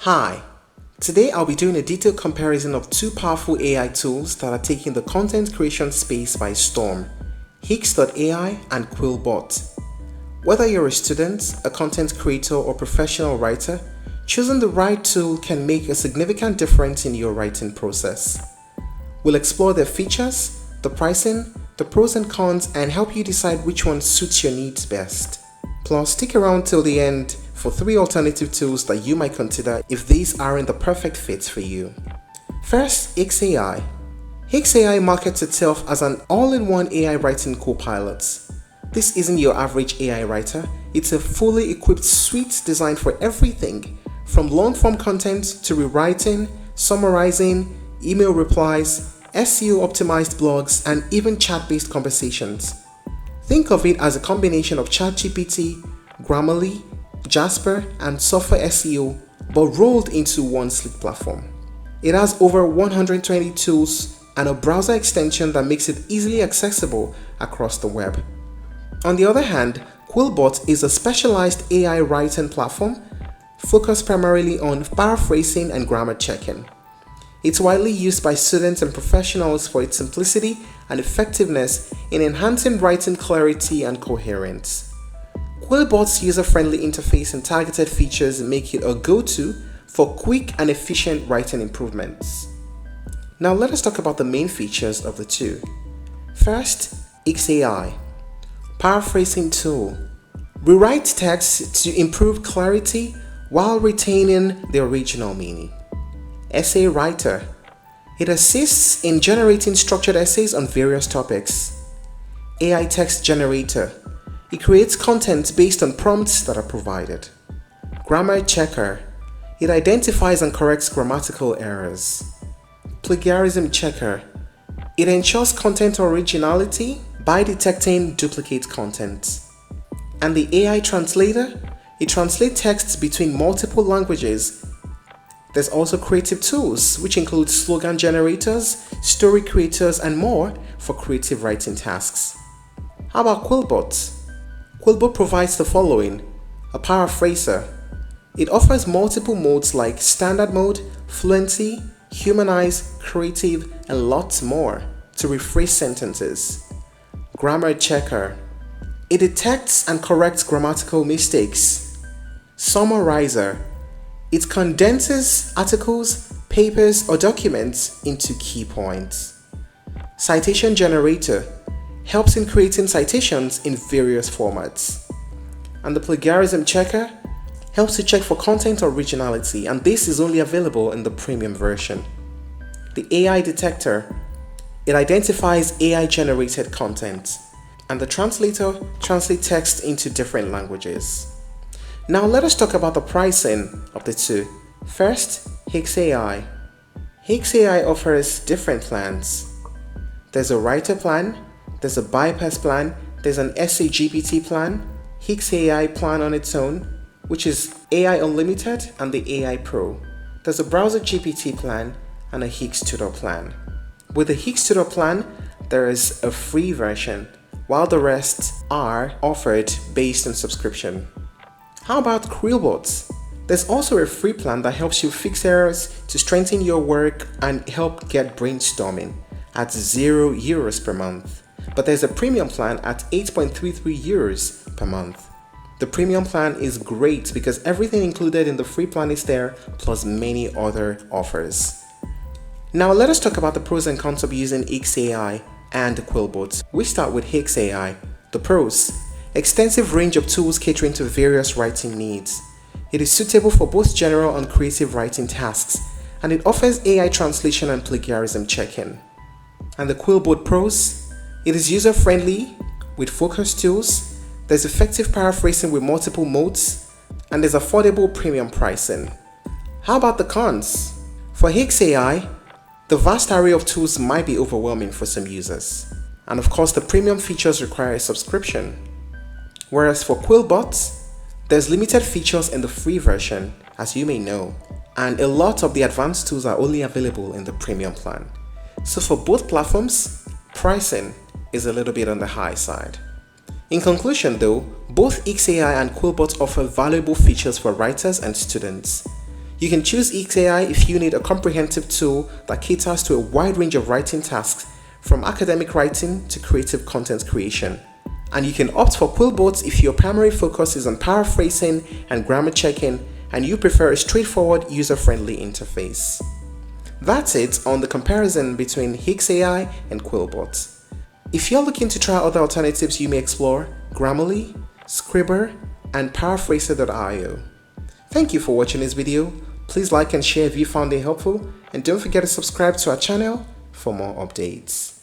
Hi, today I'll be doing a detailed comparison of two powerful AI tools that are taking the content creation space by storm, HIX.AI and QuillBot. Whether you're a student, a content creator, or professional writer, choosing the right tool can make a significant difference in your writing process. We'll explore their features, the pricing, the pros and cons, and help you decide which one suits your needs best. Plus, stick around till the end for 3 alternative tools that you might consider if these aren't the perfect fit for you. First, HIX.AI. HIX.AI markets itself as an all-in-one AI writing co-pilot. This isn't your average AI writer, it's a fully equipped suite designed for everything, from long-form content to rewriting, summarizing, email replies, SEO-optimized blogs, and even chat-based conversations. Think of it as a combination of ChatGPT, Grammarly, Jasper, and software SEO, but rolled into one sleek platform. It has over 120 tools and a browser extension that makes it easily accessible across the web. On the other hand, QuillBot is a specialized AI writing platform focused primarily on paraphrasing and grammar checking. It's widely used by students and professionals for its simplicity and effectiveness in enhancing writing clarity and coherence. QuillBot's user-friendly interface and targeted features make it a go-to for quick and efficient writing improvements. Now let us talk about the main features of the two. First, HIX.AI, paraphrasing tool. Rewrite text to improve clarity while retaining the original meaning. Essay writer. It assists in generating structured essays on various topics. AI text generator. It creates content based on prompts that are provided. Grammar checker. It identifies and corrects grammatical errors. Plagiarism checker. It ensures content originality by detecting duplicate content. And the AI translator. It translates texts between multiple languages. There's also creative tools, which include slogan generators, story creators, and more for creative writing tasks. How about QuillBot? QuillBot provides the following: a paraphraser. It offers multiple modes like standard mode, fluency, humanize, creative, and lots more to rephrase sentences. Grammar checker. It detects and corrects grammatical mistakes. Summarizer. It condenses articles, papers, or documents into key points. Citation generator helps in creating citations in various formats. And the plagiarism checker helps to check for content originality, and this is only available in the premium version. The AI detector. It identifies AI generated content. And the translator translates text into different languages. Now let us talk about the pricing of the two. First, HIX.AI. HIX.AI offers different plans. There's a writer plan, there's a bypass plan, there's an essay GPT plan, HIX.AI plan on its own, which is AI Unlimited, and the AI Pro. There's a browser GPT plan and a HIX tutor plan. With the HIX tutor plan, there is a free version, while the rest are offered based on subscription. How about QuillBot? There's also a free plan that helps you fix errors to strengthen your work and help get brainstorming at €0 per month. But there's a premium plan at €8.33 per month. The premium plan is great because everything included in the free plan is there, plus many other offers. Now let us talk about the pros and cons of using HIX.AI and QuillBot. We start with HIX.AI. The pros: extensive range of tools catering to various writing needs. It is suitable for both general and creative writing tasks, and it offers AI translation and plagiarism checking. And the QuillBot pros: it is user-friendly with focus tools, there's effective paraphrasing with multiple modes, and there's affordable premium pricing. How about the cons? For HIX.AI, the vast array of tools might be overwhelming for some users. And of course, the premium features require a subscription. Whereas for QuillBot, there's limited features in the free version, as you may know, and a lot of the advanced tools are only available in the premium plan. So for both platforms, pricing is a little bit on the high side. In conclusion though, both HIX.AI and QuillBot offer valuable features for writers and students. You can choose HIX.AI if you need a comprehensive tool that caters to a wide range of writing tasks, from academic writing to creative content creation. And you can opt for QuillBot if your primary focus is on paraphrasing and grammar checking, and you prefer a straightforward, user-friendly interface. That's it on the comparison between HIX.AI and QuillBot. If you're looking to try other alternatives, you may explore Grammarly, Scriber, and Paraphrasing.io. Thank you for watching this video. Please like and share if you found it helpful, and don't forget to subscribe to our channel for more updates.